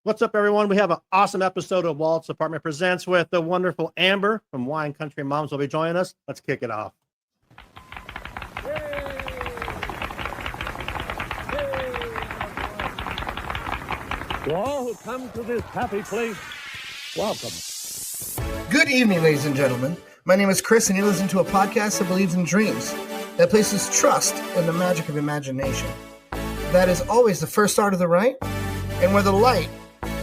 What's up, everyone? We have an awesome episode of Walt's Apartment Presents with the wonderful Amber from Wine Country Moms will be joining us. Let's kick it off. To all who come to this happy place, welcome. Good evening, ladies and gentlemen. My name is Chris, and you listen to a podcast that believes in dreams, that places trust in the magic of imagination. That is always the first start of the right, and where the light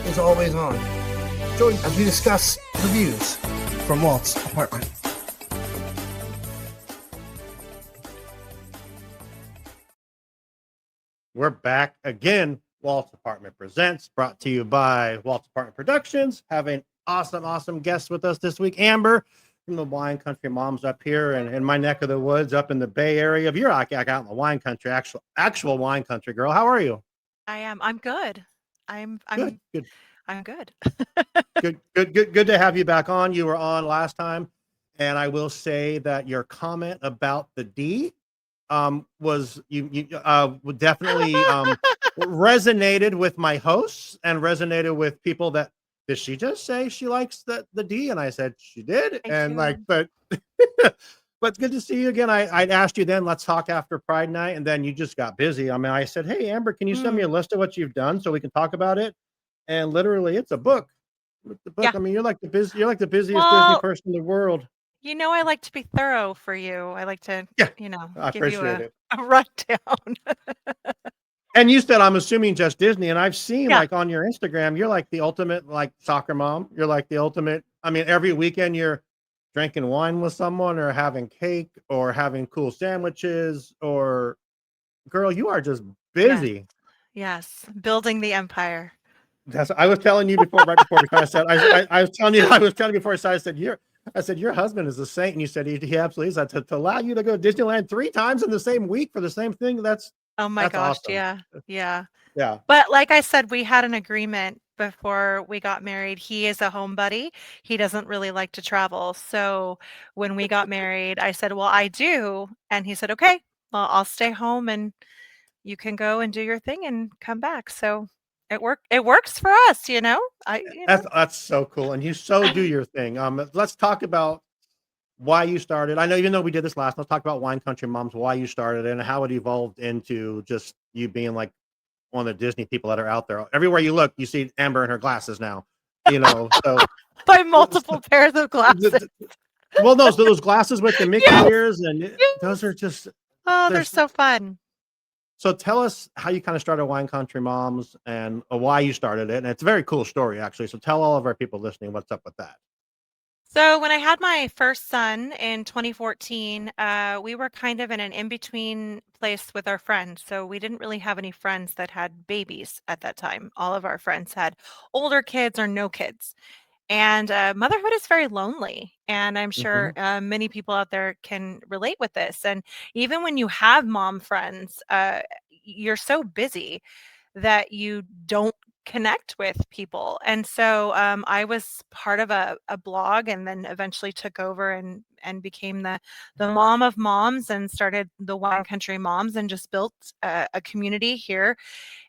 is always on. Join as we discuss reviews from Walt's apartment. We're back again. Walt's Apartment Presents, brought to you by Walt's Apartment Productions. Having awesome guests with us this week. Amber from the Wine Country Moms up here in my neck of the woods, up in the Bay Area. You're out in the wine country, actual wine country girl. How are you? I am. I'm good. I'm Good. I'm good. Good to have you back on. You were on last time, and I will say that your comment about the D was you definitely resonated with my hosts and resonated with people that did she just say she likes the D? And I said she did. But it's good to see you again. I'd asked you then, let's talk after Pride Night, and then you just got busy. I mean, I said, hey Amber, can you send me a list of what you've done so we can talk about it? And literally it's a book. The book. Yeah. I mean, you're like the busiest Disney person in the world. You know, I like to be thorough for you. I like to, I give you appreciate a rundown. And you said, I'm assuming just Disney. And I've seen Yeah. like on your Instagram, you're like the ultimate like soccer mom. You're like the ultimate. I mean, every weekend you're drinking wine with someone or having cake or having cool sandwiches or girl, you are just busy. Yes. Building the empire. I was telling you before, right before we kind of said, I was telling you before I said, your husband is a saint. And you said he absolutely is. To allow you to go to Disneyland 3 times in the same week for the same thing. Oh my that's gosh. awesome. Yeah. Yeah. But like I said, we had an agreement before we got married. He is a homebody. He doesn't really like to travel. So when we got married, I said, well, I do. And he said, okay, well, I'll stay home and you can go and do your thing and come back. So it works for us, you know. That's so cool. And you so do your thing. Let's talk about why you started. I know, even though we did this last, let's talk about Wine Country Moms, why you started and how it evolved into just you being like one of the Disney people that are out there. Everywhere you look, you see Amber in her glasses now, so by multiple pairs of glasses. Well, no, so those glasses with the Mickey ears, and those are just, they're so fun. So tell us how you kind of started Wine Country Moms and why you started it. And it's a very cool story, actually. So tell all of our people listening what's up with that. So when I had my first son in 2014, we were kind of in an in-between place with our friends. So we didn't really have any friends that had babies at that time. All of our friends had older kids or no kids. And motherhood is very lonely. And I'm sure many people out there can relate with this. And even when you have mom friends, you're so busy that you don't connect with people. And so I was part of a blog and then eventually took over and became the mom of moms and started the Wine Country Moms and just built a community here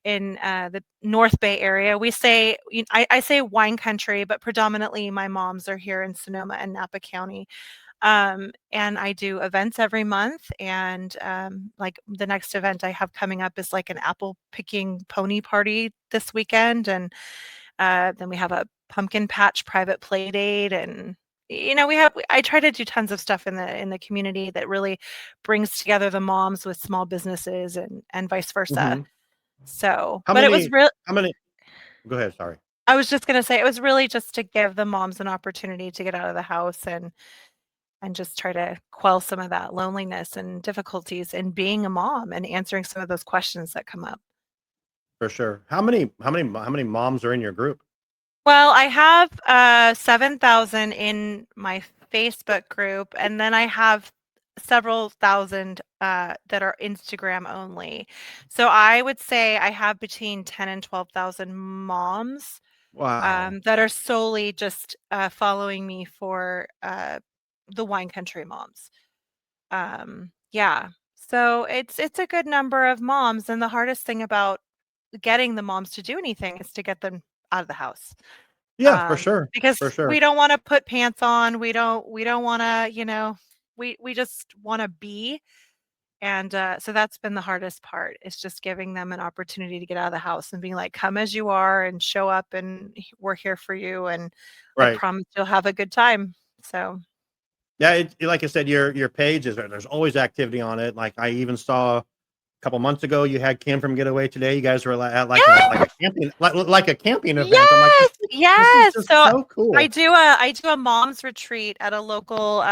in the North Bay area. We say, I say wine country, but predominantly my moms are here in Sonoma and Napa County. And I do events every month. And like the next event I have coming up is like an apple picking pony party this weekend. And then we have a pumpkin patch private play date. And I try to do tons of stuff in the community that really brings together the moms with small businesses and vice versa. So, it was real. How many? Go ahead. Sorry. I was just going to say, it was really just to give the moms an opportunity to get out of the house and just try to quell some of that loneliness and difficulties in being a mom and answering some of those questions that come up. For sure. How many moms are in your group? Well, I have 7,000 in my Facebook group, and then I have several thousand that are Instagram only. So I would say I have between 10 and 12,000 moms. Wow. That are solely just following me for the Wine Country Moms. Yeah. So it's a good number of moms, and the hardest thing about getting the moms to do anything is to get them out of the house. Yeah, for sure. Because For sure. we don't want to put pants on. We don't want to, we just want to be. And so that's been the hardest part, is just giving them an opportunity to get out of the house and being like, come as you are and show up, and we're here for you. And I Right. promise you'll have a good time. So Yeah, like I said, your page there's always activity on it. Like I even saw a couple months ago, you had Kim from Getaway Today. You guys were at like a camping like a camping event. I'm like, yes, this is yes. just So so cool. I do a mom's retreat at a local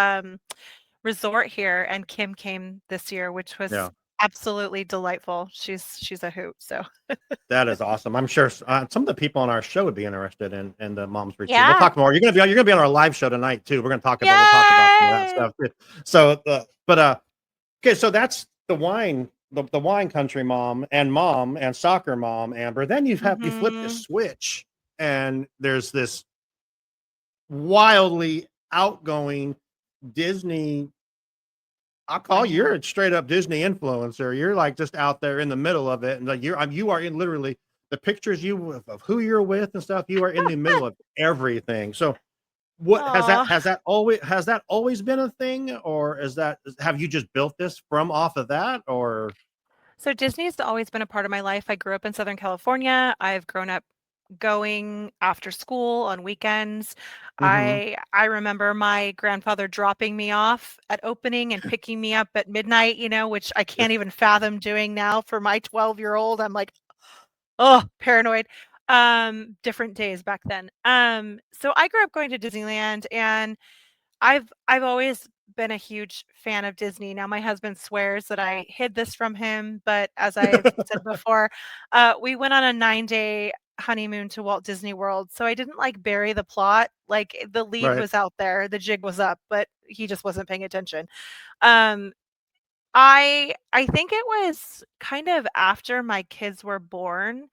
resort here, and Kim came this year, which was Yeah, absolutely delightful. She's a hoot. So that is awesome. I'm sure some of the people on our show would be interested in the mom's retreat. We'll yeah. talk more. You're gonna be on our live show tonight too. We'll talk about some of that Yay! stuff too. So, okay, so that's the wine country mom and soccer mom, Amber. Then you flip the Mhm. switch, and there's this wildly outgoing Disney. I'll call I you're know. a straight up Disney influencer. You're like just out there in the middle of it, and like you are in literally the pictures of who you're with and stuff. You are in the middle of everything. So what Aw. has that always been a thing, or have you just built this from off of that, or So Disney's always been a part of my life. I grew up in Southern California. I've grown up going after school on weekends. hmm I remember my grandfather dropping me off at opening and picking me up at midnight, which I can't even fathom doing now for my 12-year-old. I'm like, oh, paranoid. Different days back then. So I grew up going to Disneyland, and I've always been a huge fan of Disney. Now my husband swears that I hid this from him, but as I've said before, we went on a 9-day honeymoon to Walt Disney World, so I didn't like bury the plot. Like the lead right? was out there, the jig was up, but he just wasn't paying attention. Um, I think it was kind of after my kids were born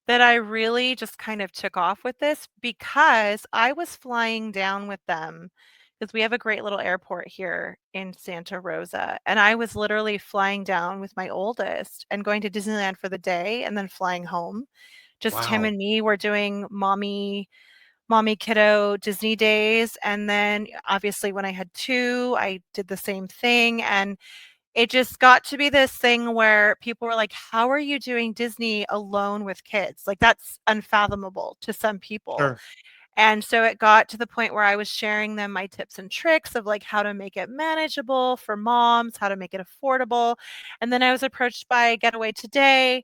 that I really just kind of took off with this, because I was flying down with them, because we have a great little airport here in Santa Rosa, and I was literally flying down with my oldest and going to Disneyland for the day and then flying home. Just him Wow. and me were doing mommy kiddo Disney days, and then obviously when I had 2, I did the same thing, and it just got to be this thing where people were like, "How are you doing Disney alone with kids?" Like, that's unfathomable to some people. Sure. And so it got to the point where I was sharing them my tips and tricks of, like, how to make it manageable for moms, how to make it affordable. And then I was approached by Getaway Today,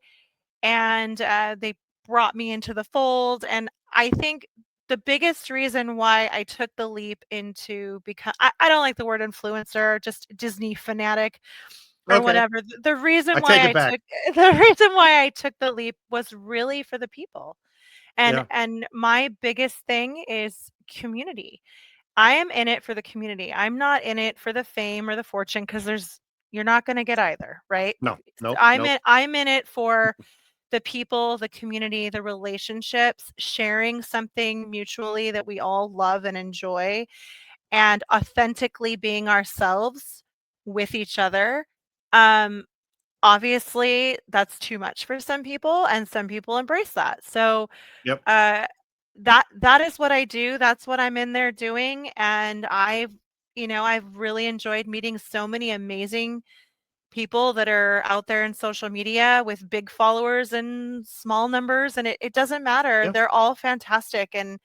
and they brought me into the fold. And I think the biggest reason why I took the leap into become I don't like the word influencer, just Disney fanatic or Okay. whatever. The reason I take why it I back. took the reason why I took the leap was really for the people. And Yeah. and my biggest thing is community. I am in it for the community. I'm not in it for the fame or the fortune, because you're not going to get either, right? No. Nope. I'm Nope. in I'm in it for the people, the community, the relationships, sharing something mutually that we all love and enjoy, and authentically being ourselves with each other. Um, Obviously, that's too much for some people, and some people embrace that. So, Yep. uh, that is what I do. That's what I'm in there doing, and I've really enjoyed meeting so many amazing people that are out there in social media with big followers and small numbers, and it doesn't matter. Yeah. They're all fantastic, and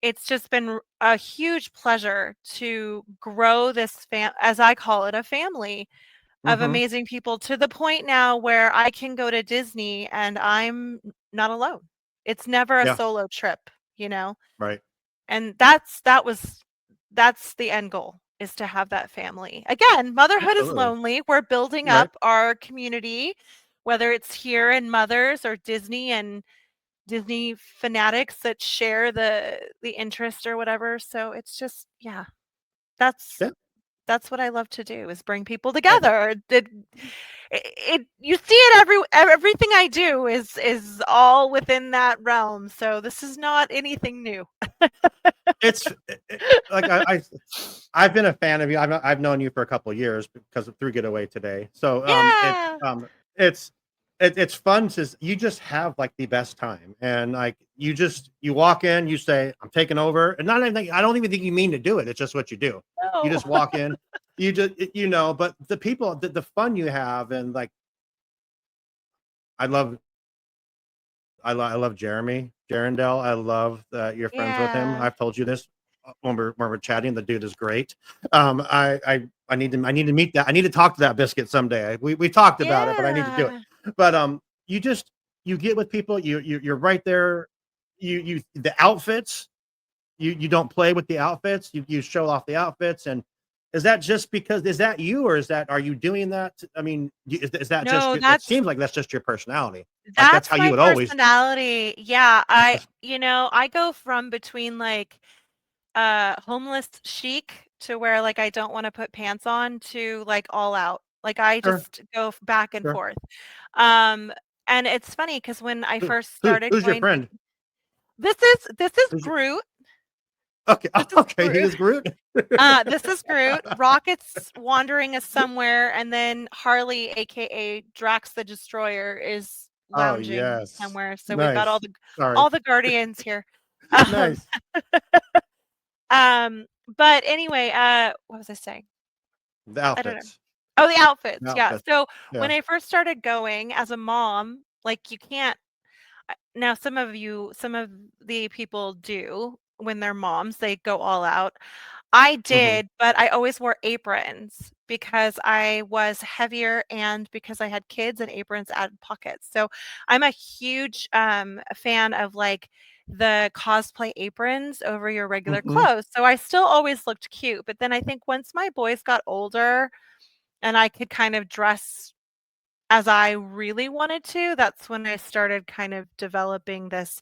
it's just been a huge pleasure to grow this as I call it, a family of hmm amazing people, to the point now where I can go to Disney and I'm not alone. It's never a Yeah. solo trip, you know? Right. And that's the end goal, is to have that family. Again, motherhood is Absolutely. lonely. We're building Right. up our community, whether it's here in mothers or Disney and Disney fanatics that share the interest or whatever. So it's just, yeah, that's Yeah. that's what I love to do, is bring people Uh, together. You see it everything I do is all within that realm. So this is not anything new. it's like I've been a fan of you. I've known you for a couple of years because of through Getaway Today. So Yeah. it's it's fun to you just have like the best time, and like you walk in, you say I'm taking over, and not anything. I don't even think you mean to do it. It's just what you do. You No. just walk in, you just But the people, the fun you have, and like I love I love Jeremy Jarendell. I love that you're friends with him. Yeah. I've told you this when we're chatting. The dude is great. I need to meet that. I need to talk to that biscuit someday. We talked about it, but I need to do it. Yeah. But you just you get with people. You're right there. The outfits. You don't play with the outfits. You show off the outfits. And is that just because is that you, or are you doing that? I mean, is that just No, it seems like that's just your personality. Like that's that's how you my would always. personality. Yeah, I go from between like homeless chic to where like I don't want to put pants on to like all out. Like I Sure, just go back and sure. forth. Um and it's funny because when I first started Who's your going to friend? this is Who's your Groot. okay, This is okay, he Groot. is Groot. This is Groot. Rocket's wandering us somewhere, and then Harley, aka Drax the Destroyer, is Oh, lounging yes. somewhere. So we've got Nice. Sorry. all the Guardians here. Um, Nice. but anyway, what was I saying? The I don't know. outfits. Oh, the outfits. The Yeah. outfits. So when Yeah. I first started going as a mom, like you can't now some of the people do when they're moms, they go all out. I Mhm. did, but I always wore aprons because I was heavier and because I had kids and aprons added pockets. So I'm a huge fan of like the cosplay aprons over your regular Mhm. clothes. So I still always looked cute. But then I think once my boys got older and I could kind of dress as I really wanted to, that's when I started kind of developing this,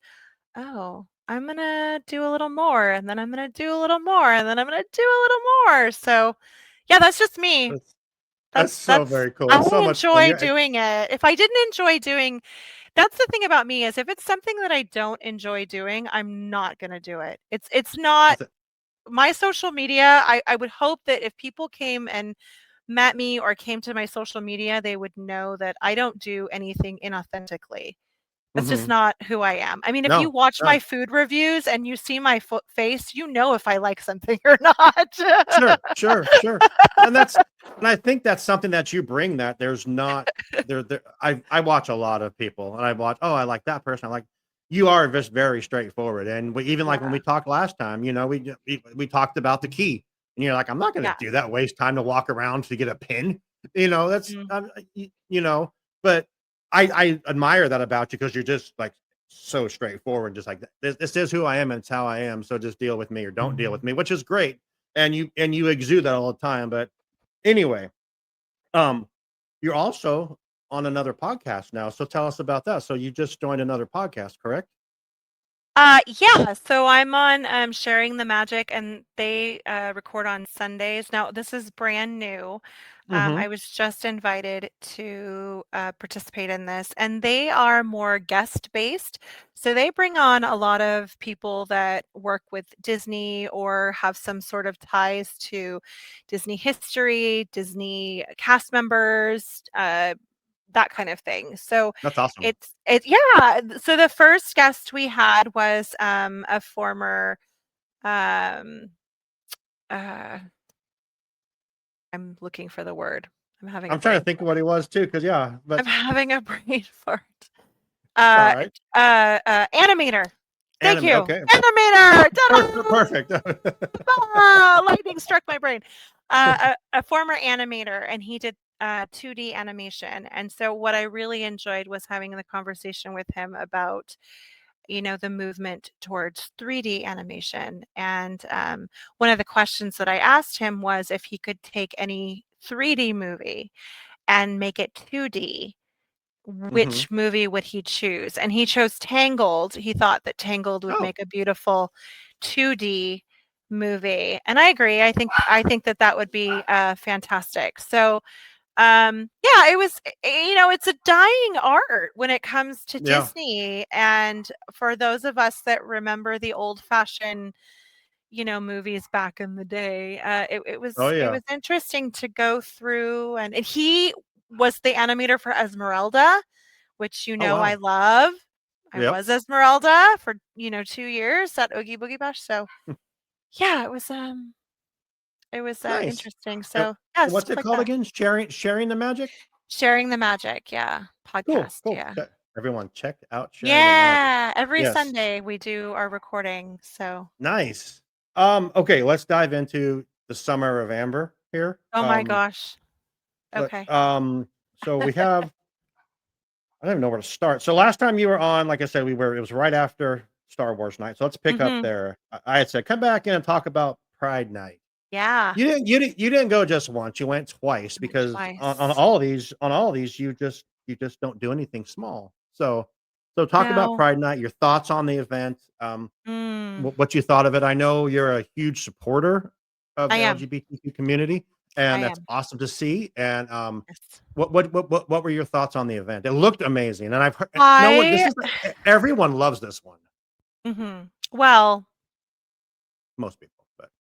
"Oh, I'm gonna do a little more, and then I'm gonna do a little more, and then I'm gonna do a little more." So, yeah, that's just me. That's so That's very cool. I It's so much fun. enjoy You're doing it. If I didn't enjoy doing that's the thing about me is if it's something that I don't enjoy doing, I'm not gonna do it. It's not that's it. my social media, I would hope that if people came and met me or came to my social media, they would know that I don't do anything inauthentically. That's just Mhm. not who I am. I mean, if you No, watch my no. food reviews and you see my face, you know if I like something or not. Sure, sure, sure. And I think that's something that you bring that there's not I watch a lot of people, and I watch, "Oh, I like that person." I like you are just very straightforward, and we even like when Yeah, we talked last time, we talked about the key, and you're like, "I'm not gonna yeah. do that, waste time to walk around to get a pin." That's, Mhm. but I admire that about you because you're just, like, so straightforward, just like, "This is who I am, and it's how I am, so just deal with me or don't deal with me," which is great. And you exude that all the time. But anyway, um, you're also on another podcast now. So tell us about that. So you just joined another podcast, correct? Yeah, so I'm on Sharing the Magic, and they record on Sundays. Now, this is brand new. Mm-hmm. I was just invited to participate in this, and they are more guest based. So they bring on a lot of people that work with Disney or have some sort of ties to Disney history, Disney cast members, that kind of thing. So That's awesome. yeah. So the first guest we had was a former um uh I'm looking for the word. I'm having a I'm trying to brain think of fart. what he was too, because yeah, I'm but having a brain fart. it's all Uh right. Animator. Thank Anime, you. okay. Animator. Ta-da! Perfect. Lightning struck my brain. A former animator, and he did 2D animation. And so what I really enjoyed was having the conversation with him about the movement towards 3D animation. And one of the questions that I asked him was if he could take any 3D movie and make it 2D, Hmm. which movie would he choose? And he chose Tangled. He thought that Tangled would Oh, make a beautiful 2D movie. And I agree. I think that that would be fantastic. So yeah, it was it's a dying art when it comes to yeah. Disney. And for those of us that remember the old-fashioned, movies back in the day, it Oh, was it yeah. was interesting to go through, and he was the animator for Esmeralda, which Oh, I wow. love. I Yep. was Esmeralda for 2 years at Oogie Boogie Bash. So yeah, it was Nice. interesting. And So yeah, what's stuff it like called that. again? Sharing the magic? Sharing the magic, yeah, Cool, podcast, cool. yeah. Everyone check out Sharing the Magic. Yeah, every Yes. Sunday we do our recording. So, Nice. Okay, let's dive into the Summer of Amber here. oh my gosh. Let Okay. so we have I don't even know where to start. So last time you were on, like I said, it was right after Star Wars night. So let's pick up Mhm. there. I had said, come back in and talk about Pride Night. Yeah, You didn't go just once, you went twice I went because on twice. all of these, you just don't do anything small. So talk about No. Pride Night, your thoughts on the event, Mm, what you thought of it. I know you're a huge supporter of I the am. LGBTQ community, I and that's am. awesome to see. And Yes. what were your thoughts on the event? It looked amazing, and I've heard no one. This I is everyone loves this one. Mhm. Well, Most people, but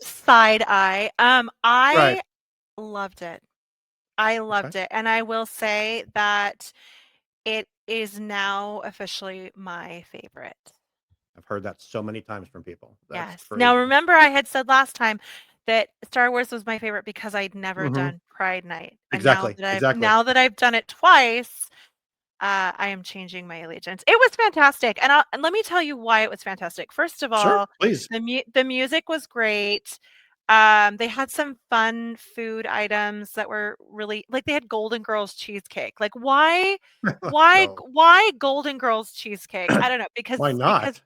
side eye. right. I loved it. I Okay. loved it, and I will say that it is now officially my favorite. I've heard that so many times from people. That's Yes. Now crazy. remember I had said last time that Star Wars was my favorite because I'd never Mhm. done Pride Night. And Exactly, exactly. now that I've done it twice, I am changing my allegiance. It was fantastic. And let me tell you why it was fantastic. First of Sure, all, please. the music was great. They had some fun food items that were really like they had Golden Girls cheesecake. Like Let's go. why Golden Girls cheesecake? I don't know Why because not?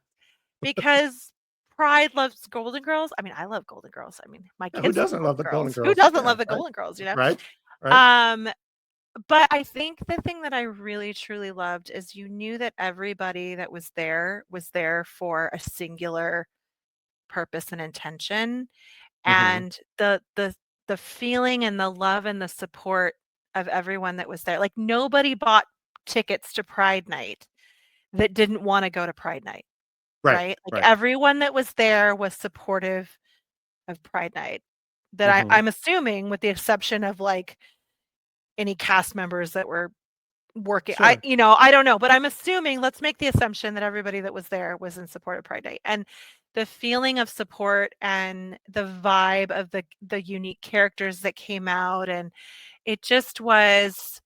because Pride loves Golden Girls. I mean, I love Golden Girls. I mean, my Yeah, who kids love doesn't love Golden the Golden Girls. Who Girls? doesn't Yeah, love the right, Golden Girls, you know? right, right. Um, but I think the thing that I really truly loved is you knew that everybody that was there for a singular purpose and intention, Mhm. and the feeling and the love and the support of everyone that was there. Like nobody bought tickets to Pride Night that didn't wanna go to Pride Night, Right, right? Like right. everyone that was there was supportive of Pride Night that Mhm. I'm assuming with the exception of, like, any cast members that were working Sure. I don't know, but I'm assuming let's make the assumption that everybody that was there was in support of Pride Night, and the feeling of support and the vibe of the unique characters that came out, and it just was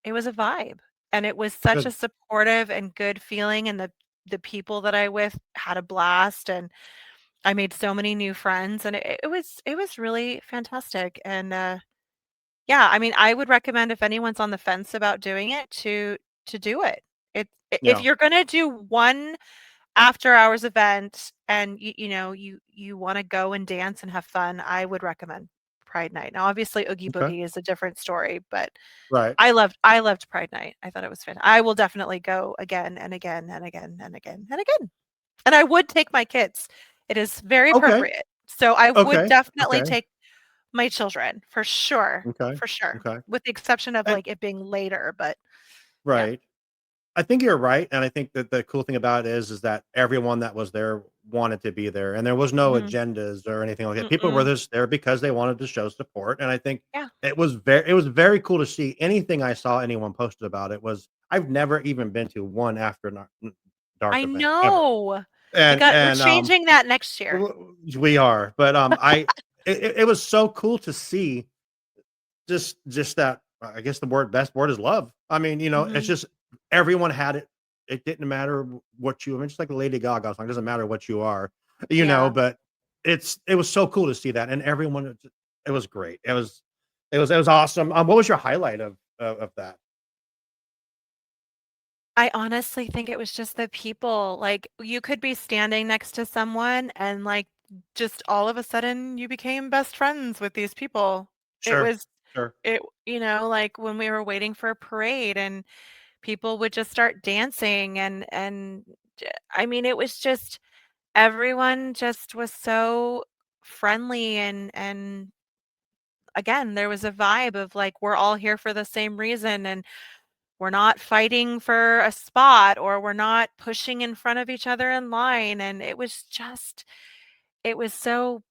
it was a vibe, and it was such a Good. supportive and good feeling, and the people that I with had a blast, and I made so many new friends, and it was really fantastic, and, yeah, I mean, I would recommend if anyone's on the fence about doing it to do it. If Yeah. you're gonna do one after hours event and you wanna go and dance and have fun, I would recommend Pride Night. Now, obviously, Oogie Okay. Boogie is a different story, but Right. I loved Pride Night. I thought it was I will definitely go again and again and again and again and again. And I would take my kids. It is very Okay. appropriate. So I would Okay. definitely Okay. take my children Okay. for sure, Okay. with the exception of, And like, it being later, but yeah. right. I think you're right, and I think that the cool thing about it is that everyone that was there wanted to be there, and there was no Mhm. agendas or anything like that. People were Mm-mm. just there because they wanted to show support, and I think Yeah. it was very cool to see. Anything I saw anyone posted about it was I've never even been to one after dark I event ever, know. We're and changing that next year. we are, but it was so cool to see just that I guess the best word is love. I mean, it's Mhm. just everyone had it. It didn't matter what you I mean, just like the Lady Gaga song, it doesn't matter what you are, Yeah. but it was so cool to see that, and everyone it was great. It was awesome. What was your highlight of that? I honestly think it was just the people, like, you could be standing next to someone and, like, just all of a sudden you became best friends with these people. It Sure, was sure. like, when we were waiting for a parade and people would just start dancing I mean, it was just everyone just was so friendly and again, there was a vibe of, like, we're all here for the same reason, and we're not fighting for a spot, or we're not pushing in front of each other in line, and it was so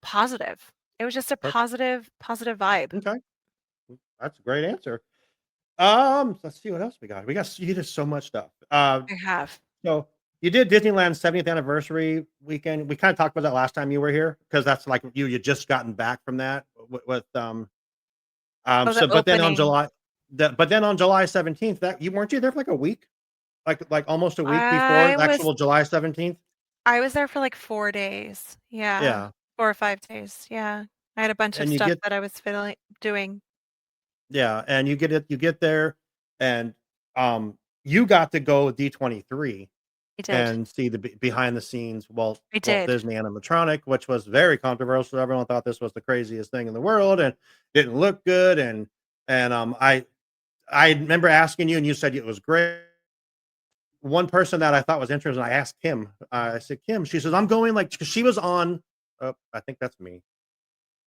positive. It was just a Perfect. positive vibe. Okay, that's a great answer. Let's see what else we got. You did so much stuff. I have. So you did Disneyland's 70th anniversary weekend. We kind of talked about that last time you were here because that's like you just gotten back from that with Oh, the so opening. but then on July 17th that you weren't you there for like a week? Like almost a week before I the was actual July 17th? I was there for like 4 days. Yeah. Yeah. 4 or 5 days. Yeah. I had a bunch of And you stuff get that I was fiddling doing. yeah, and you get there and you got to go with D23 I did. and see the behind the scenes I Walt did. Disney animatronic, which was very controversial. Everyone thought this was the craziest thing in the world and didn't look good. And I remember asking you, and you said it was great. One person that I thought was interesting, I asked Kim. I said, Kim. She says, I'm going like because she was on. Oh, I think that's me.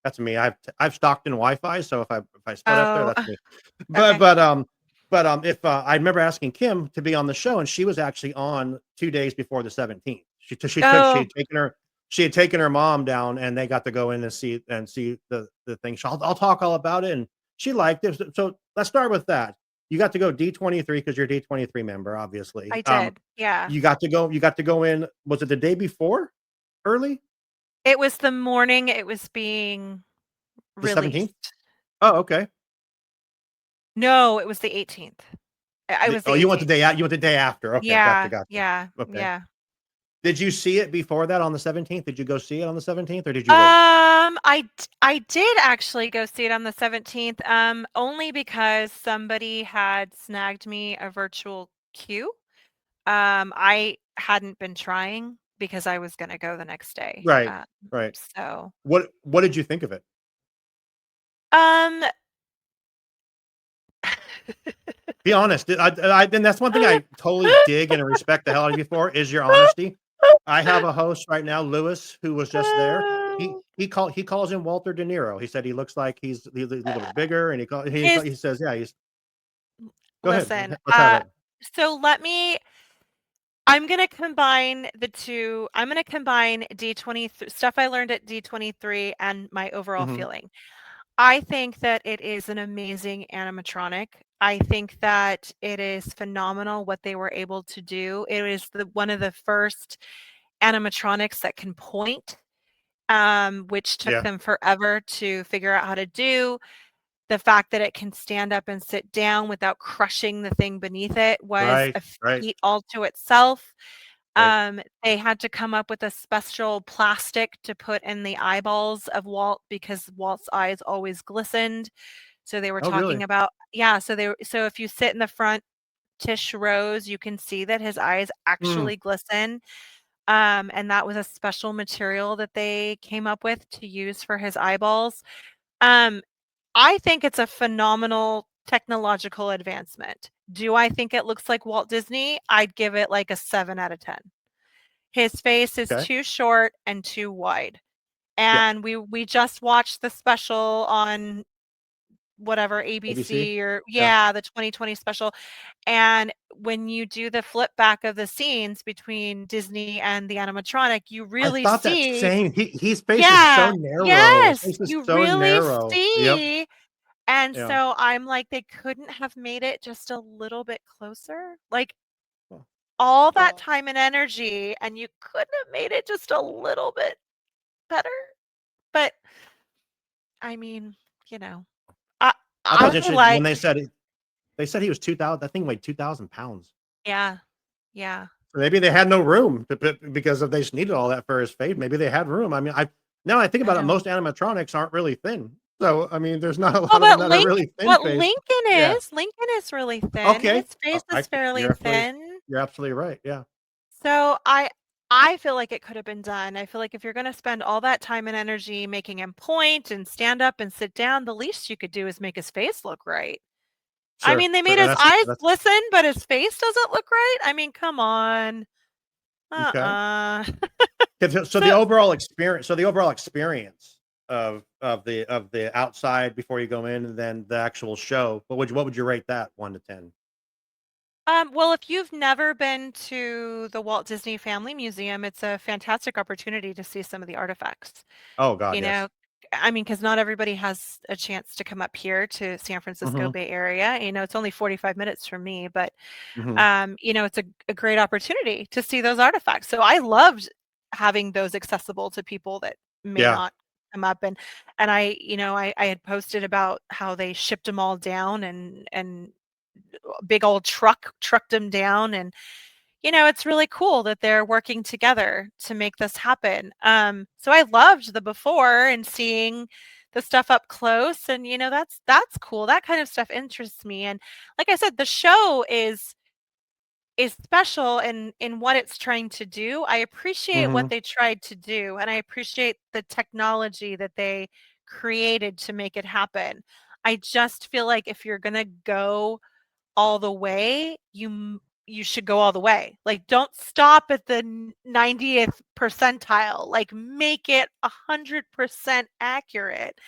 That's me. I've stalked in Wi-Fi, so if I split up there, Oh, that's me. But okay. but um if I remember asking Kim to be on the show, and she was actually on 2 days before the 17th. She Oh, had taken her mom down, and they got to go in and see the thing. So I'll talk all about it, and she liked it. So let's start with that. You got to go D23 because you're a D23 member, obviously. I did. Yeah. You got to go in. Was it the day before, early It was the morning it was being the 17th? released. Oh, okay. No, it was the 18th. I was the You went the 18th. day out. You went the day after. Okay, Yeah, gotcha. yeah, Okay. yeah. Did you see it before that on the 17th? Did you go see it on the 17th, or did you wait? I did actually go see it on the 17th, only because somebody had snagged me a virtual queue. I hadn't been trying because I was gonna go the next day. Right, right. So, What did you think of it? um Be honest. And that's one thing I totally dig and respect the hell out of you for is your honesty. I have a host right now, Louis, who was just there. He calls him Walter De Niro. He said he looks like he's a little bit bigger, and his he says, yeah, he's go ahead. listen, Let's have it. so let me I'm gonna combine the 2. I'm gonna combine D23 stuff I learned at D23 and my overall Mhm. feeling. I think that it is an amazing animatronic. I think that it is phenomenal what they were able to do. It is one of the first animatronics that can point, which took Yeah. them forever to figure out how to do. The fact that it can stand up and sit down without crushing the thing beneath it was Right, a right, feat all to itself. right. They had to come up with a special plastic to put in the eyeballs of Walt because Walt's eyes always glistened. So they were Oh, talking really? about so if you sit in the front tish rows, you can see that his eyes Mm, actually glisten. And that was a special material that they came up with to use for his eyeballs. Um, I think it's a phenomenal technological advancement. Do I think it looks like Walt Disney? I'd give it like a 7 out of 10. His face is okay. too short and too wide. Yeah. And we just watched the special on whatever ABC? ABC or Yeah. yeah, the 2020 special. And when you do the flip back of the scenes between Disney and the animatronic, you I really thought that see same. His face is so yeah, narrow. His yes, face is you so really narrow. Yep. see and Yeah. so I'm like, they couldn't have made it just a little bit closer? Like, Well, all that well, time and energy, and you couldn't have made it just a little bit better? But, I mean, you know, I I thought it I was feel interesting when like they said he was 2,000. That thing weighed 2,000 pounds. yeah, yeah. So maybe they had no room to put because if they just needed all that for his face, maybe they had room. I mean, now I think I about it, know. most animatronics aren't really thin. So I mean, there's not a Well, lot of them but that are really thin what faced. Lincoln Yeah. is really thin. Okay. His face is fairly thin. You're absolutely right. Yeah. So I feel like it could have been done. I feel like if you're gonna spend all that time and energy making him point and stand up and sit down, the least you could do is make his face look right. I Sure. mean, they Sure. made And his eyes that's glisten, but his face doesn't look right? I mean, come on. okay. Uh-uh. 'Cause So, so the overall experience of the outside before you go in and then the actual show, what would you rate that 1 to 10? well, if you've never been to the Walt Disney Family Museum, it's a fantastic opportunity to see some of the artifacts. Oh god, You know, yes. I mean, because not everybody has a chance to come up here to San Francisco Hmm. Bay Area. It's only 45 minutes from me, but Hmm. it's a great opportunity to see those artifacts. So I loved having those accessible to people that may Yeah. not come up. And I had posted about how they shipped them all down and big old trucked them down. And it's really cool that they're working together to make this happen. So I loved the before and seeing the stuff up close, and that's cool. That kind of stuff interests me. And like I said, the show is special in what it's trying to do. I appreciate what Hmm. they tried to do, and I appreciate the technology that they created to make it happen. I just feel like if you're gonna go all the way, you should go all the way. Like, don't stop at the 90th percentile. Like, make it 100% accurate.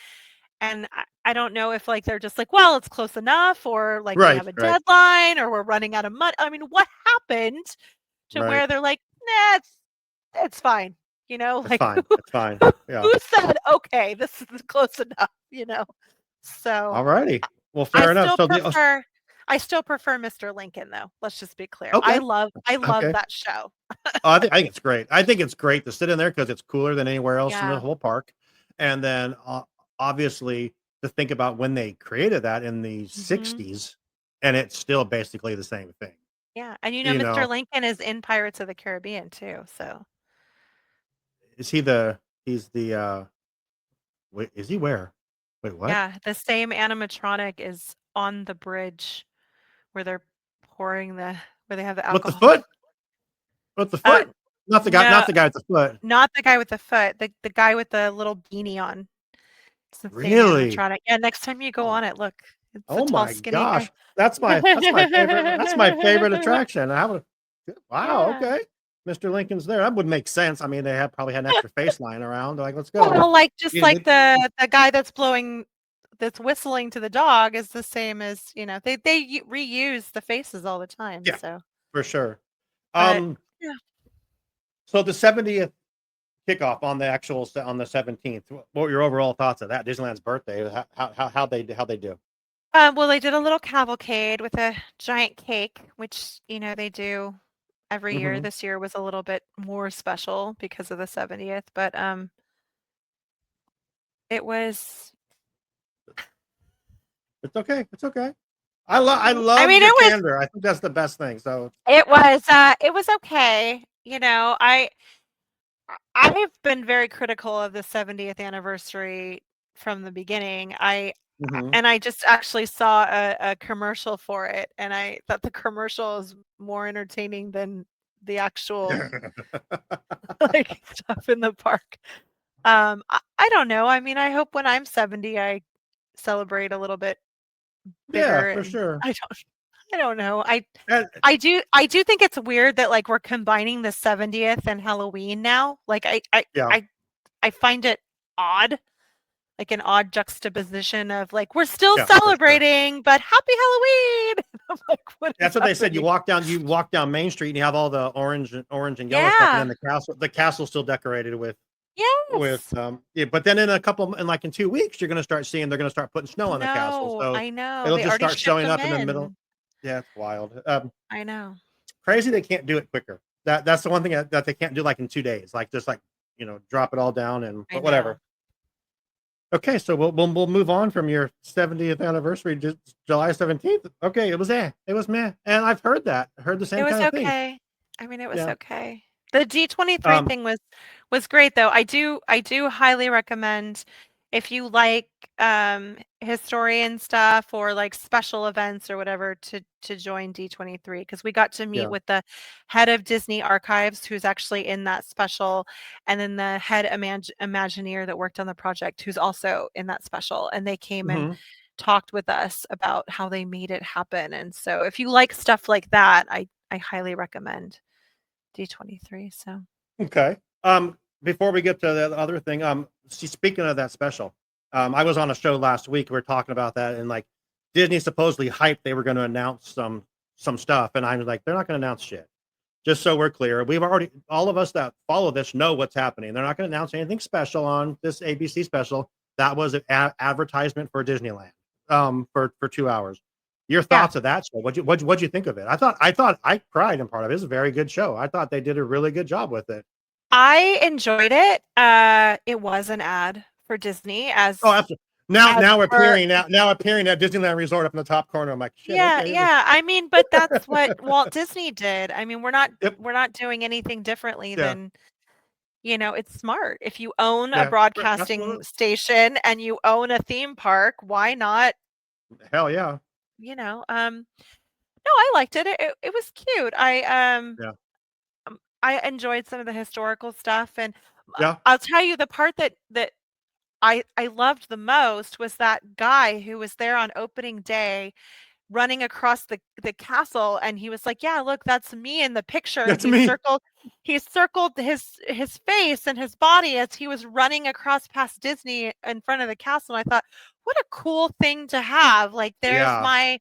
And I don't know if like they're just like, well, it's close enough, or like we Right. have a Right. deadline, or we're running out of money. I mean, what happened to Right. where they're like, nah, it's fine. It's Like fine. It's fine. who, Yeah. who said okay, this is close enough. So All righty. Well, I fair enough. still So prefer I still prefer Mr. Lincoln, though. Let's just be clear. I okay. love Okay. that show. I think it's great. I think it's great to sit in there because it's cooler than anywhere else in the Yeah. whole park. And then obviously to think about when they created that in the Mhm. 60s, and it's still basically the same thing. Yeah, and You Mr. know, Lincoln is in Pirates of the Caribbean too, so is he's the wait, is he where? Wait, what? yeah, the same animatronic is on the bridge where they're pouring where they have the With the alcohol. foot? With the Uh, foot? Not the guy, no, not the guy with the foot. not the guy with the foot, the guy with the little beanie on. It's the same Really? animatronic. Yeah, next time you go Oh, on it, look, it's a oh tall, my skinny guy. gosh. That's my favorite attraction. Wow, Yeah. okay. Mr. Lincoln's there. That would make sense. I mean, they have probably had an extra face lying around. They're like, let's go. Well, like, just Yeah, like the guy that's whistling to the dog is the same as, they reuse the faces all the time, yeah, so for sure. but Um, yeah. so the 70th kickoff on on the 17th. What were your overall thoughts of that? Disneyland's birthday. How they do? Well, they did a little cavalcade with a giant cake, which, they do every year. Hmm. This year was a little bit more special because of the 70th, but, it was It's okay. It's okay. I I love mean, your candor. I think that's the best thing. So it was okay. I've been very critical of the 70th anniversary from the beginning. mhm. And I just actually saw a commercial for it, and I thought the commercial is more entertaining than the actual like stuff in the park. I don't know. I mean, I hope when I'm 70, I celebrate a little bit Yeah, bigger, for and sure. I don't know. And I do think it's weird that like we're combining the 70th and Halloween now. Like yeah, I find it odd, like an odd juxtaposition of like we're still yeah, for sure. celebrating, but happy Halloween. I'm like, what is That's what they said. You happening? walk down Main Street and you have all the orange and yellow stuff, and then Yeah. the castle's still decorated with Yes. yeah. But then in 2 weeks, they're gonna start putting snow on the castle, No, so I know. it'll They just already start shipped showing them up in the middle. in. Yeah, it's wild. I know. Crazy they can't do it quicker. That's the one thing that they can't do like in 2 days. Like just like drop it all down I but know. whatever. Okay, so we'll move on from your 70th anniversary, just July 17th. Okay, it was meh, and I've heard that. I heard the It same was kind of thing. okay. I mean, it was Yeah. okay. The D23 Um. thing was great though. I do highly recommend if you like historian stuff or like special events or whatever to join D23, because we got to meet Yeah. with the head of Disney Archives, who's actually in that special, and then the head Imagineer that worked on the project, who's also in that special, and they came and Hmm. talked with us about how they made it happen. And so if you like stuff like that, I highly recommend D23. So Okay. Before we get to the other thing, speaking of that special, I was on a show last week. We were talking about that, and like Disney supposedly hyped they were going to announce some stuff, and I was like, they're not going to announce shit. Just so we're clear, all of us that follow this know what's happening. They're not going to announce anything special on this ABC special. that was an advertisement for Disneyland for 2 hours. Your Yeah. thoughts of that show? What'd you think of it? I thought I cried in part of it. It was a very good show. I thought they did a really good job with it. I enjoyed it. It was an ad for Disney Oh, absolutely. Now as now per appearing now appearing at Disneyland Resort up in the top corner. I'm like, shit. Yeah, Okay. yeah. I mean, but that's what Walt Disney did. I mean, Yep. we're not doing anything differently Yeah. than, it's smart. If you own a Yeah. broadcasting Absolutely. station and you own a theme park, why not, Hell yeah. you know, no, I liked it. It was cute. Yeah. I enjoyed some of the historical stuff, and Yeah. I'll tell you the part that I loved the most was that guy who was there on opening day running across the castle, and he was like, "Yeah, look, that's me in the picture," and That's me. he circled his face and his body as he was running across past Disney in front of the castle, and I thought, "What a cool thing to have, like, there's Yeah. my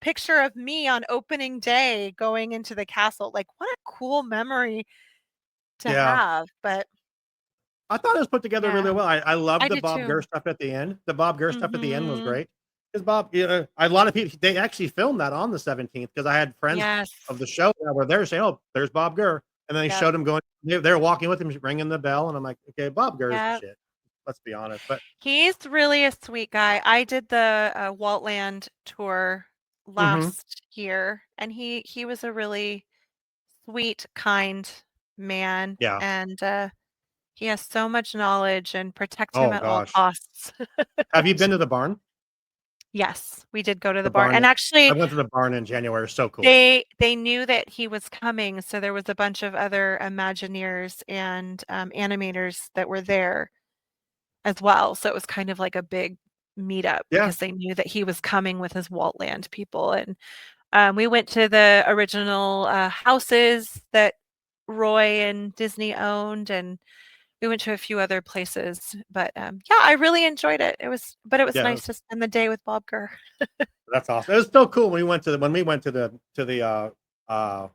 picture of me on opening day going into the castle." Like, what a cool memory to Yeah. have, but I thought it was put together really yeah, well. I I loved the did Bob too. Gurr stuff at the end. The Bob Gurr stuff at the end was Mhm. great. Because Bob, a lot of people they actually filmed that on the 17th because I had friends Yes. of the show that were there saying, "Oh, there's Bob Gurr," and then they Yep. showed him going. They were walking with him, ringing the bell, and I'm like, "Okay, Bob Gurr's the Yep. shit." Let's be honest, but He's really a sweet guy. I did the, Waltland tour mhm, last year, and he was a really sweet, kind man, yeah. and, he has so much knowledge, and protect him Oh at all gosh, costs. have you been to the barn? Yes, we did go to The the barn, barn. and I actually, went to the barn in January. So cool. they knew that he was coming, so there was a bunch of other Imagineers and, animators that were there as well, so it was kind of like a big meetup Yeah, because they knew that he was coming with his Waltland people, and, we went to the original, houses that Roy and Disney owned, and we went to a few other places, but, yeah, I really enjoyed it. It was yeah. nice to spend the day with Bob Gurr. That's awesome. It was still cool when we went to the uh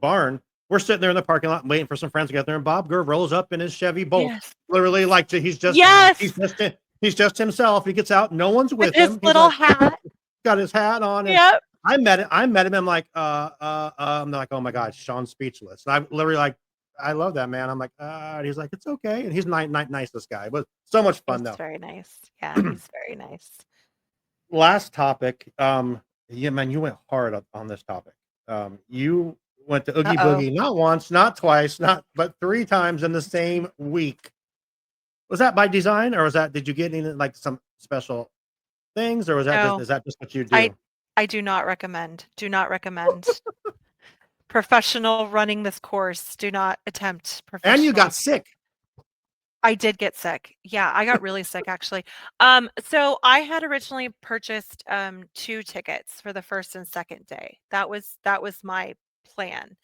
barn. We're sitting there in the parking lot waiting for some friends to get there, and Bob Gurr rolls up in his Chevy Bolt. Yes. Literally, like Yes! he's just himself. He gets out, no one's With with his him. He's little like hat. got his hat on, and Yep. I met him. I'm like, I'm like, oh my god, Sean's speechless. And I literally like, I love that man. I'm like, and he's like, it's okay, and he's nicest guy. It was so much He's fun though. very nice. Yeah, he's very nice. Last topic. Yeah, man, you went hard on this topic. You went to Oogie Uh-oh. Boogie not once, not twice, not but 3 times in the same week. Was that by design, or was that did you get any like some special things, or was that just No, is that just what you I do? I do not recommend. Do not recommend. Professional running this course, do not attempt And you got professional. sick. I did get sick. Yeah, I got really sick actually. So I had originally purchased 2 tickets for the first and second day. That was my plan.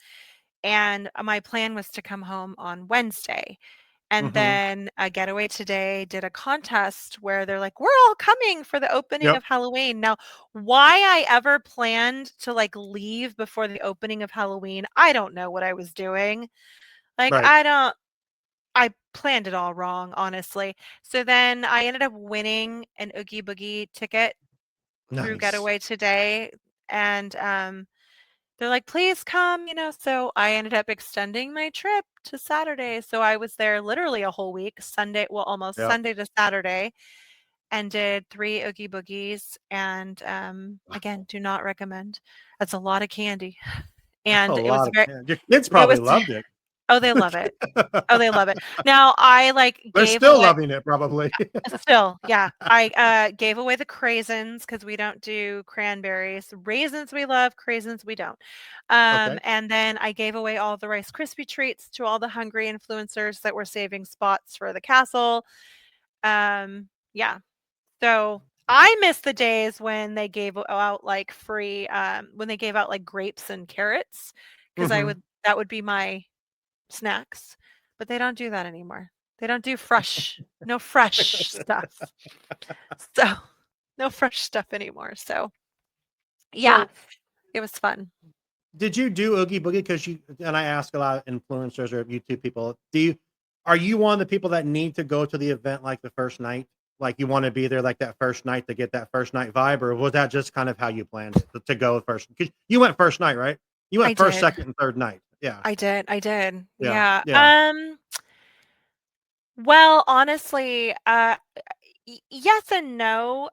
And my plan was to come home on Wednesday. And Mhm. then Getaway Today did a contest where they're like, "We're all coming for the opening Yep. of Halloween." Now, why I ever planned to like leave before the opening of Halloween, I don't know what I was doing. Like Right. I planned it all wrong, honestly. So then I ended up winning an Oogie Boogie ticket through Nice. Getaway Today, and they're like, "Please come," so I ended up extending my trip to Saturday. So I was there literally a whole week, almost Yep. Sunday to Saturday, and did 3 Oogie Boogies, and, again, do not recommend. That's a lot of candy, A and lot of your kids it probably was loved it. oh, they love it. Oh, they love it. Now I, like, They're gave still away loving it probably. still, yeah. I, gave away the craisins because we don't do cranberries. Raisins we love, craisins we don't. Okay. And then I gave away all the Rice Krispie treats to all the hungry influencers that were saving spots for the castle. Yeah. So I miss the days when they gave out, like, free, when they gave out, like, grapes and carrots, because Mhm. that would be my snacks, but they don't do that anymore. They don't do fresh no fresh stuff. So, no fresh stuff anymore, so, yeah, So it was fun. did you do Oogie Boogie? Because you and I ask a lot of influencers or YouTube people, are you one of the people that need to go to the event like the first night? Like you want to be there like that first night to get that first night vibe, or was that just kind of how you planned to go first? 'Cause you went first night, right? You I went first, did. second, and third night. Yeah, I did. yeah, Yeah. yeah. Well, honestly, yes and no.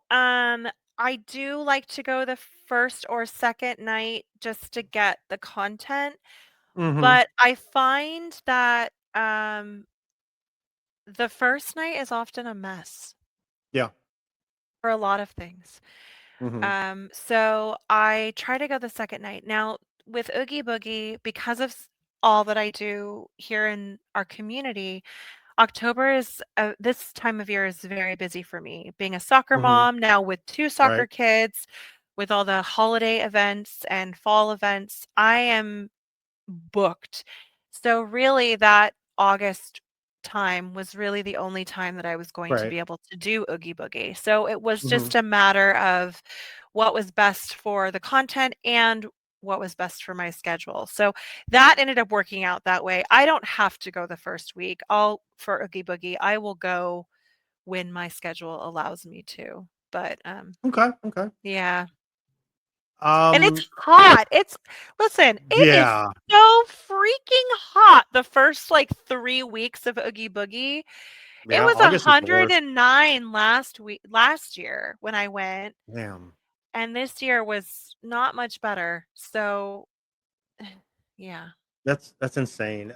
I do like to go the first or second night just to get the content, Mm-hmm. but I find that the first night is often a mess Yeah. for a lot of things. Mm-hmm. So I try to go the second night. Now, with Oogie Boogie, because of all that I do here in our community, October is this time of year is very busy for me. Being a soccer Mm-hmm. mom now with two soccer Right. kids, with all the holiday events and fall events, I am booked. So really that August time was really the only time that I was going to Right. be able to do Oogie Boogie. So it was Mm-hmm. just a matter of what was best for the content and what was best for my schedule. So that ended up working out that way. I don't have to go the first week. I'll for Oogie Boogie, I will go when my schedule allows me to. But Okay. Okay. yeah. And it's Um. hot. It's listen, it is Yeah. so freaking hot the first, like, 3 weeks of Oogie Boogie. It Yeah. was August is the worst. 109 last year when I went, Damn. and this year was not much better. So, yeah, That's insane.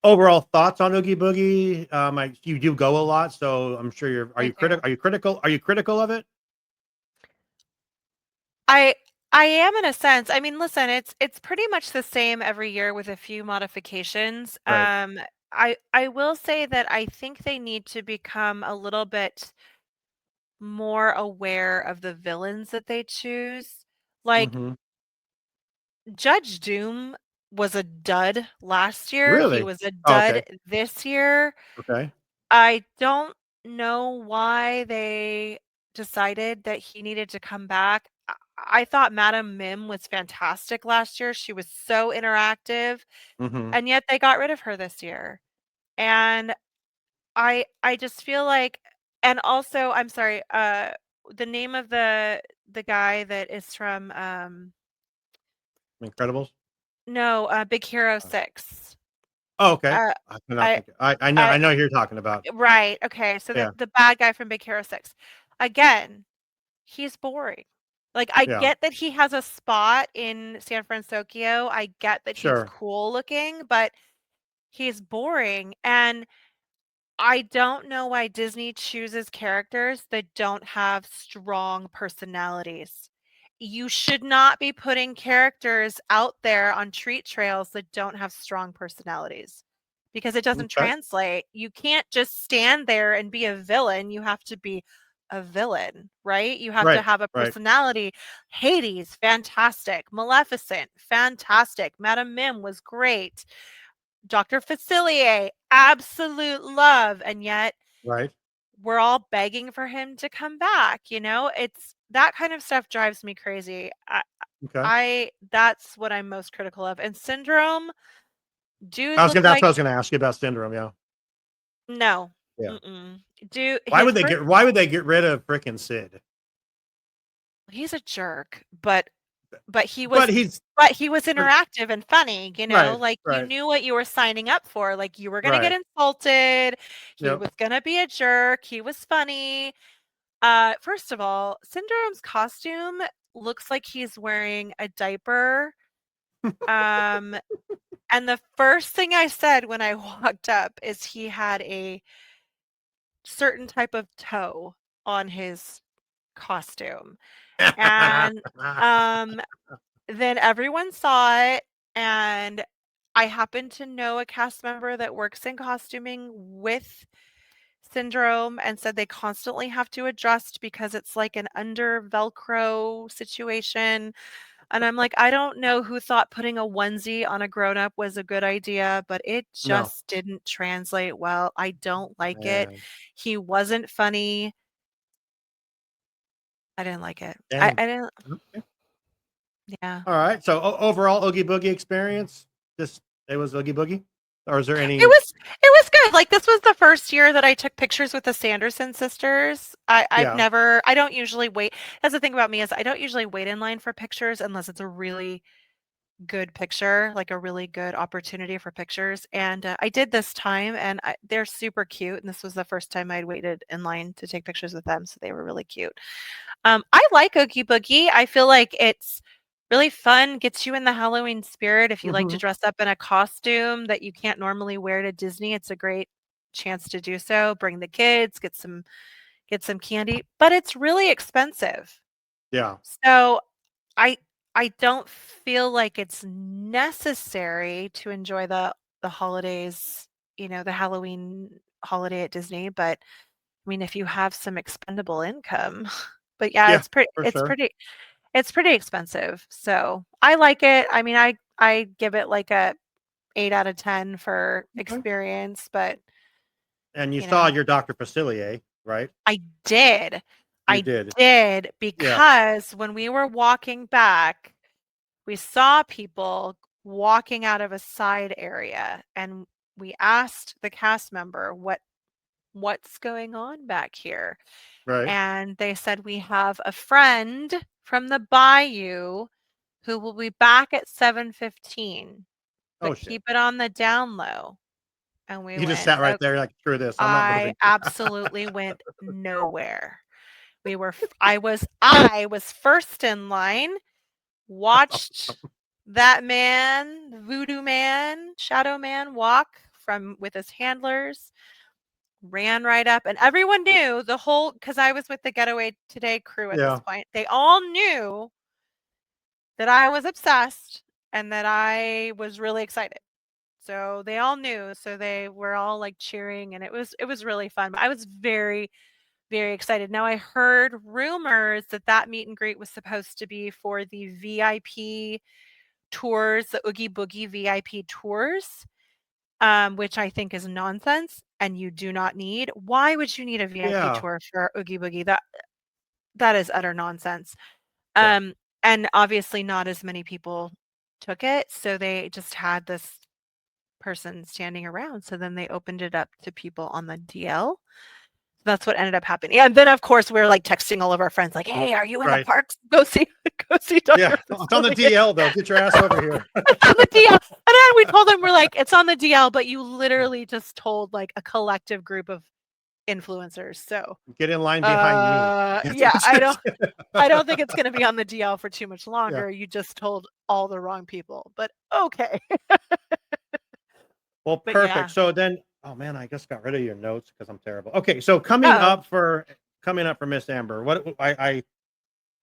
Overall thoughts on Oogie Boogie? You do go a lot, so I'm sure you're. Are I you critical? do. Are you critical? Are you critical of it? I I am in a sense. I mean, listen, it's pretty much the same every year with a few modifications. Right. I will say that I think they need to become a little bit more aware of the villains that they choose. Like, Mm-hmm. Judge Doom was a dud last year, he Really? was a Oh, dud okay. this year. Okay. I don't know why they decided that he needed to come back. I thought Madam Mim was fantastic last year, she was so interactive, Mm-hmm. and yet they got rid of her this year, and I just feel like and also, I'm sorry, the name of the guy that is from, Incredibles. no, Big Hero 6. Oh, okay. Uh, I cannot I think. I know. I I know who you're talking about. right, okay, so Yeah. the bad guy from Big Hero 6. Again, he's boring. Like, I Yeah. get that he has a spot in San Francisco, I get that he's Sure. cool looking, but he's boring, and I don't know why Disney chooses characters that don't have strong personalities. You should not be putting characters out there on treat trails that don't have strong personalities because it doesn't Okay. translate. You can't just stand there and be a villain. You have to be a villain, right? You have to Right. have a Right. personality. Hades, fantastic. Maleficent, fantastic. Madame Mim was great. Dr. Facilier, absolute love, and yet Right. we're all begging for him to come back, you know? It's that kind of stuff drives me crazy. Okay. I that's what I'm most critical of. And Syndrome, dude I was gonna. looked That's like what I was gonna ask you about Syndrome. Yeah. no. Yeah. Mm-mm. Dude, Why his would they first get? Why would they get rid of frickin' Sid? he's a jerk, but he was But he's. but he was But interactive and funny, you know? right. Like, you Right. knew what you were signing up for, like, you were gonna get Right. insulted, he Yep. was gonna be a jerk, he was funny. First of all, Syndrome's costume looks like he's wearing a diaper, um, and the first thing I said when I walked up is he had a certain type of toe on his costume, and, um then everyone saw it, and I happen to know a cast member that works in costuming with Syndrome and said they constantly have to adjust because it's like an under Velcro situation, and I'm like, "I don't know who thought putting a onesie on a grown-up was a good idea, but it No. just didn't translate well. I don't like it. Man. He wasn't funny. I didn't like it. Damn. I didn't Okay. yeah. All right. So overall, Oogie Boogie experience. Just it was Oogie Boogie. or is there It any? was good. Like, this was the first year that I took pictures with the Sanderson sisters. Yeah, I don't usually wait. That's the thing about me is I don't usually wait in line for pictures unless it's a really good picture, like a really good opportunity for pictures. And I did this time, and they're super cute. And this was the first time I'd waited in line to take pictures with them, so they were really cute. I like Oogie Boogie. I feel like it's really fun, gets you in the Halloween spirit. If you like to hmm, dress up in a costume that you can't normally wear to Disney, it's a great chance to do so. Bring the kids, get some candy, but it's really expensive. yeah, So I I don't feel like it's necessary to enjoy the holidays, the Halloween holiday at Disney, but I mean, if you have some expendable income, but yeah, yeah, for sure. it's pretty expensive. So I like it. I mean, I give it like a 8 out of 10 for Okay. experience, but And you you saw know, your Dr. Facilier, right? I did. You I did. did Yeah. because when we were walking back, we saw people walking out of a side area, and we asked the cast member what's going on back here. Right. And they said, we have a friend from the bayou who will be back at 7:15, Oh but shit. keep it on the down low. And we You just went, sat right oh, there like, screw this. I'm not I moving. absolutely went nowhere. I was first in line, watched that man, voodoo man, shadow man walk from with his handlers, ran right up, and everyone knew because I was with the Getaway Today crew at this Yeah. point. They all knew that I was obsessed and that I was really excited. So they all knew. So they were all like cheering, and it was really fun. I was very, very excited. Now I heard rumors that meet and greet was supposed to be for the VIP tours, the Oogie Boogie VIP tours, which I think is nonsense and you do not need. Why would you need a VIP Yeah. tour for Oogie Boogie? That is utter nonsense. Yeah. Um, and obviously not as many people took it, so they just had this person standing around. So then they opened it up to people on the DL. That's what ended up happening. And then of course we were like texting all of our friends, like, "Hey, are you in the Right. parks? Go see, go see Yeah. Dr. It's on the Facilier." DL though. Get your ass over here. It's on the DL. And then we told them, we're like, it's on the DL, but you literally just told like a collective group of influencers. So Get in line behind me. That's yeah, what you said. I don't think it's gonna be on the DL for too much Yeah. longer. You just told all the wrong people. But okay. Well, But perfect. yeah. So then, oh man, I just got rid of your notes because I'm terrible. Okay, so Oh, coming up for Miss Amber. What I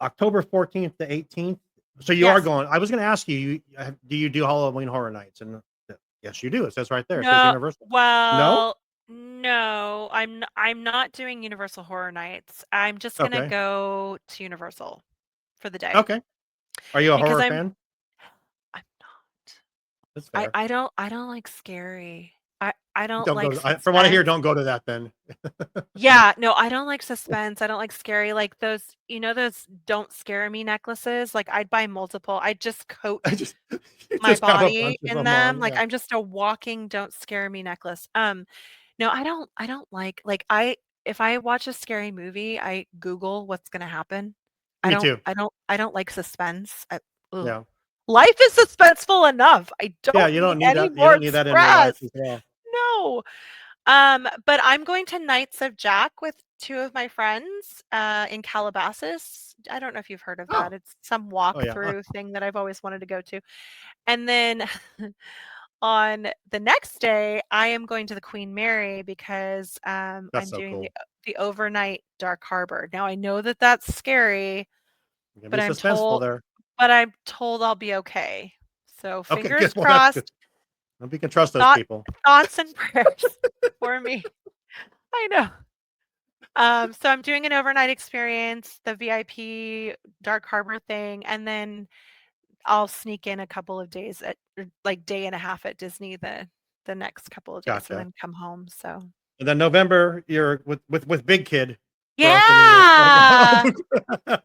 October 14th to 18th. So you are yes. going. I was going to ask you, do you do Halloween Horror Nights? And yes, you do. It says right there. It says No, Universal. No. well, no, I'm not doing Universal Horror Nights. I'm just gonna Okay. go to Universal for the day Okay. Are you a because horror fan? I'm not. That's fair. I don't like scary. I don't Don't go. like From what I hear, suspense. don't go to that then. Yeah, no, I don't like suspense. I don't like scary. Like those, those don't scare me necklaces. Like I'd buy multiple. I'd just coat I just my just have a bunch body of in them them. on. Like Yeah. I'm just a walking don't scare me necklace. No, I don't like if I watch a scary movie, I Google what's gonna happen. Me too. I don't like suspense. Ugh. Yeah. Life is suspenseful enough. I Yeah. don't You need don't need any that. You more don't need that in your life stress. as well. No. But I'm going to Nights of Jack with two of my friends in Calabasas. I don't know if you've heard of that. Oh. It's some Oh yeah. walkthrough thing that I've always wanted to go to. And then on the next day, I am going to the Queen Mary because That's I'm so doing cool. the overnight Dark Harbor. Now I know that that's scary, You're gonna but be suspenseful there. I'm told I'll be okay. So Okay. Good. fingers Well, that's good. crossed. We can trust those Thought people. thoughts and prayers for me. I know. So I'm doing an overnight experience, the VIP Dark Harbor thing, and then I'll sneak in a couple of days like day and a half at Disney the next couple of days and Gotcha. then come home. So And then November, you're with Big Kid for Uncle Neil's. yeah.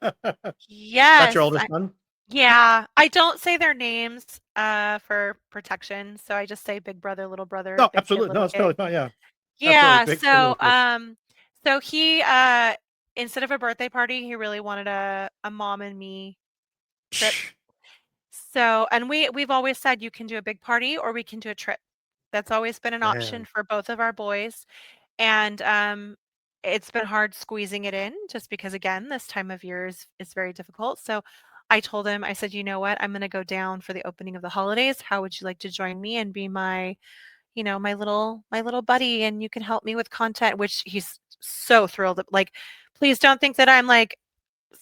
That's Yes. your oldest son? Yeah, I don't say their names for protection, so I just say big brother, little brother, No, big kid, absolutely. No, little it's kid. totally fine. Yeah, absolutely. Yeah, Big kid, little kid. so he instead of a birthday party, he really wanted a mom and me trip. So, and we've always said you can do a big party or we can do a trip. That's always been an option Man, for both of our boys. And it's been hard squeezing it in just because again, this time of year is very difficult. So I told him, I said, you know what, I'm gonna go down for the opening of the holidays. How would you like to join me and be my, my little buddy and you can help me with content, which he's so thrilled. Like, please don't think that I'm like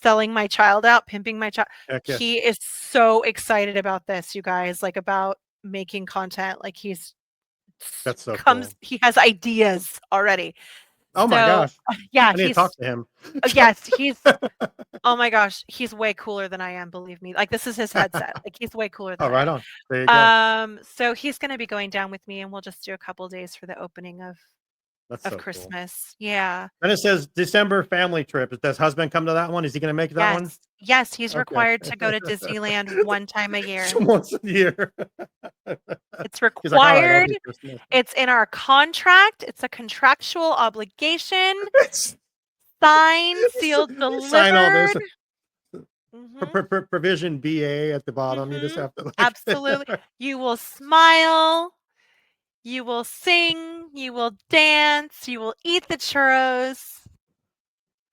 selling my child out, pimping my child. heck yeah, He is so excited about this, you guys, like about making content. Like that's so cool. he has ideas already. Oh my So, gosh, yeah, I need to talk to him. yes, oh my gosh, he's way cooler than I am, believe me. Like this is his headset. Like he's way cooler Oh, than I right am. on. There you go. So he's gonna be going down with me and we'll just do a couple days for the opening That's of so cool. Christmas. Yeah. And it says December family trip. Does husband come to that one? Is he going to make that one? Yes. Yes, he's Okay. required to go to Disneyland one time a Just year. once a year. It's He's like, all right, I'll required. do Christmas. It's in our contract. It's a contractual obligation. It's- Signed, sealed, you sign all this delivered. Mhm. provision BA at the bottom. You just Mhm. have to like. Absolutely. You will smile, you will sing, you will dance, you will eat the churros,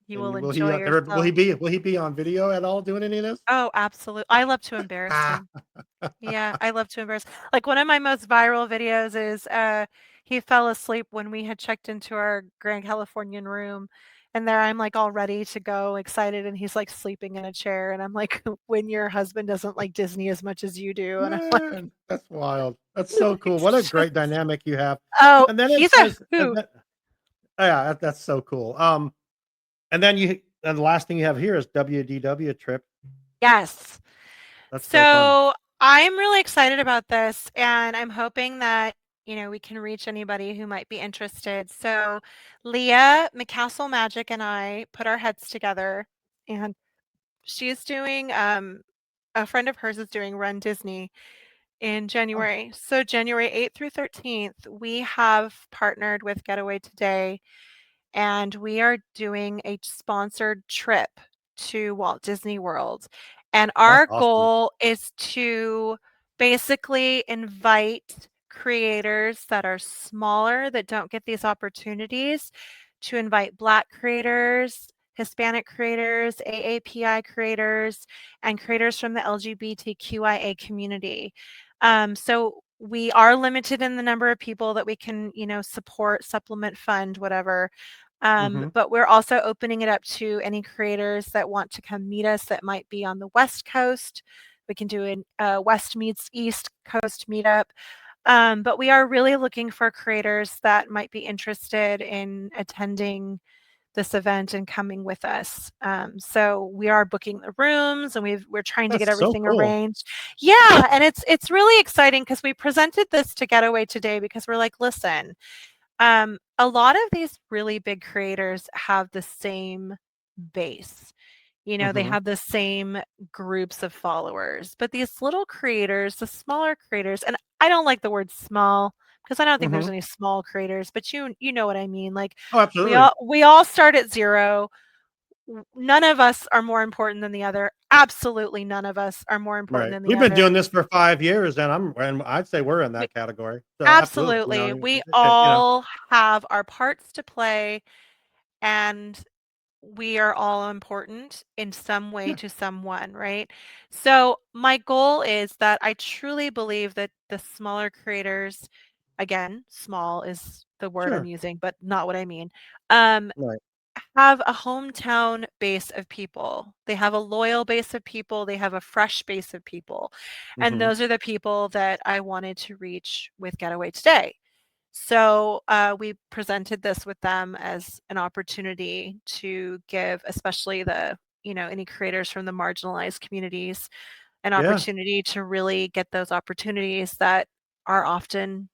you will And enjoy will he yourself. be on video at all doing any of this? Oh, absolutely. I love to embarrass Ah, him. Yeah, I love to embarrass. Like one of my most viral videos is he fell asleep when we had checked into our Grand Californian room. And there I'm like all ready to go, excited, and he's like sleeping in a chair. And I'm like, when your husband doesn't like Disney as much as you do. And I'm like, man, that's wild. That's so cool. What a it's great just, dynamic you have. oh, And then it he's a says, hoot. oh, yeah, that's so cool. And then and the last thing you have here is WDW trip. Yes. That's so fun. So I'm really excited about this, and I'm hoping that, we can reach anybody who might be interested. So Leah McCastle Magic and I put our heads together, and she's doing, a friend of hers is doing Run Disney in Oh, January. So January 8th through 13th, we have partnered with Getaway Today and we are doing a sponsored trip to Walt Disney World. And that's our awesome. goal is to basically invite creators that are smaller that don't get these opportunities, to invite Black creators, Hispanic creators, AAPI creators, and creators from the LGBTQIA community. So we are limited in the number of people that we can, support, supplement, fund, whatever. Hmm. But we're also opening it up to any creators that want to come meet us that might be on the West Coast. We can do a West meets East Coast meetup. But we are really looking for creators that might be interested in attending this event and coming with us. So we are booking the rooms and we're trying to get That's so everything cool. arranged. Yeah, and it's really exciting because we presented this to Getaway Today because we're like, listen, a lot of these really big creators have the same base. They Hmm. have the same groups of followers, but these little creators, the smaller creators, and I don't like the word small because I don't think there's Hmm. any small creators, but you know what I mean. Like Oh, we absolutely. all we all start at zero. None of us are more important than the other. Absolutely none of us are more important Right. than the We've been doing other. this for 5 years, and I'd say we're in We, that category. So absolutely, absolutely. We and, all have our parts to play and we are all important in some way yeah, to someone, right? So my goal is that I truly believe that the smaller creators, again, small is the word I'm sure. using, but not what I mean, um, Right. have a hometown base of people. They have a loyal base of people. They have a fresh base of people. And Hmm. those are the people that I wanted to reach with Getaway Today. So we presented this with them as an opportunity to give, especially any creators from the marginalized communities, an Yeah, opportunity to really get those opportunities that are often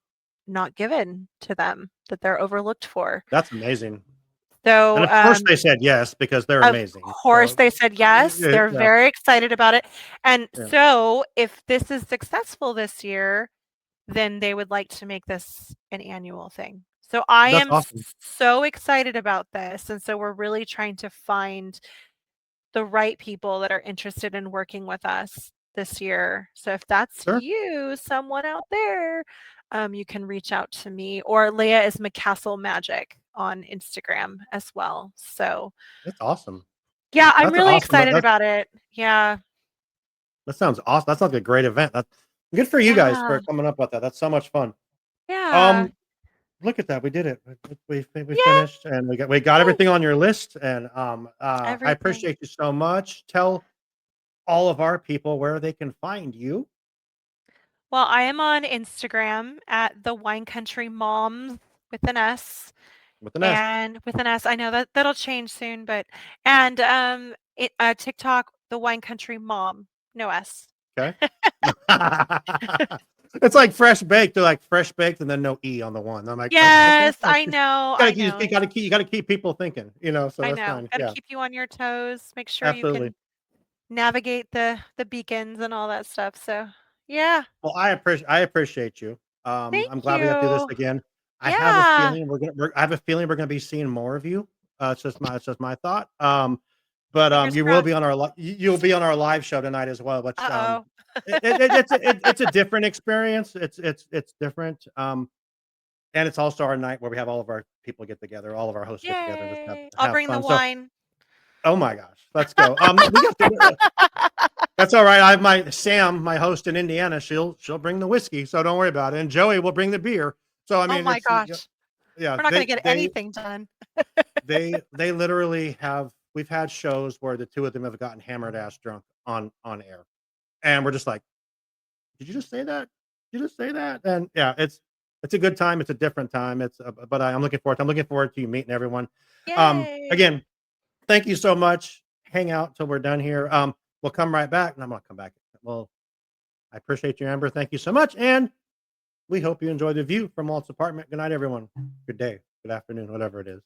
not given to them, that they're overlooked for. that's amazing. So, And of course they said yes because they're of amazing. course, So they said yes. yeah, They're yeah, very excited about it. And yeah. so, if this is successful this year, then they would like to make this an annual thing. So I That's am awesome. so excited about this. And so we're really trying to find the right people that are interested in working with us this year. So if that's Sure. you, someone out there, you can reach out to me, or Leah is McCastle Magic on Instagram as well. So That's awesome. yeah, I'm That's really awesome. excited about it. Yeah. That sounds awesome. That sounds like a great event. That's good for you guys Yeah. for coming up with that. That's so much fun. Yeah. Um, look at that. We did it. We Yeah. finished and we got Woo. everything on your list. And I Everything. appreciate you so much. Tell all of our people where they can find you Well, I am on Instagram at the Wine Country Moms with an S. with an S. And with an S, I know that that'll change soon, but and TikTok, the Wine Country Mom, no S. Okay. It's like fresh baked. They're like fresh baked and then no E on the one. I'm like, okay, Yes, that's fine. I know, Gotta I keep, know, you gotta keep people thinking, so I that's know. fine. Gotta Yeah, keep you on your toes, make sure you absolutely. can navigate the beacons and all that stuff. So, yeah, Well, I appreciate you. thank I'm glad we got to do this you. again. Yeah, I have a feeling we're gonna be seeing more of you. It's just my thought. But fingers you will be crossed. on you'll be on our live show tonight as well. Which Uh-oh. it's a different experience. It's different. And it's also our night where we have all of our people get together, all of our hosts get together and just have Yay. I'll have bring the fun. So, wine. oh my gosh, let's go. We got to. That's all right. I have my Sam, my host in Indiana. She'll bring the whiskey, so don't worry about it. And Joey will bring the beer. So I Oh mean, my gosh. yeah. We're not gonna They get they anything done. they literally have. We've had shows where the two of them have gotten hammered ass drunk on air, and we're just like, did you just say that? Did you just say that? And yeah, it's a good time. It's a different time. But I'm looking forward. I'm looking forward to you meeting everyone. Yay. Again, thank you so much. Hang out till we're done here. We'll come right back, and I'm gonna come back. Well, I appreciate you, Amber. Thank you so much, and we hope you enjoy the view from Walt's apartment. Good night, everyone. Good day, good afternoon, whatever it is.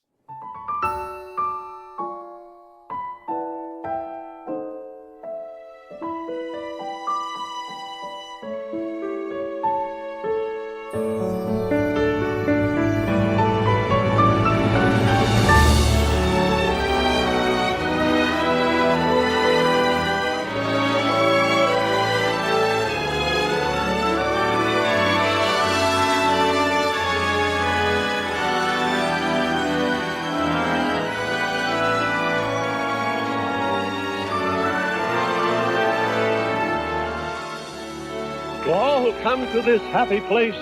To all who come to this happy place,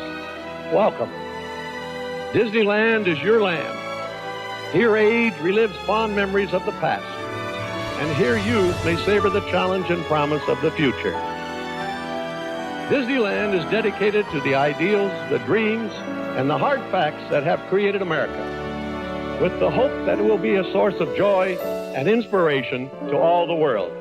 welcome. Disneyland is your land. Here age relives fond memories of the past, and here youth may savor the challenge and promise of the future. Disneyland is dedicated to the ideals, the dreams, and the hard facts that have created America, with the hope that it will be a source of joy and inspiration to all the world.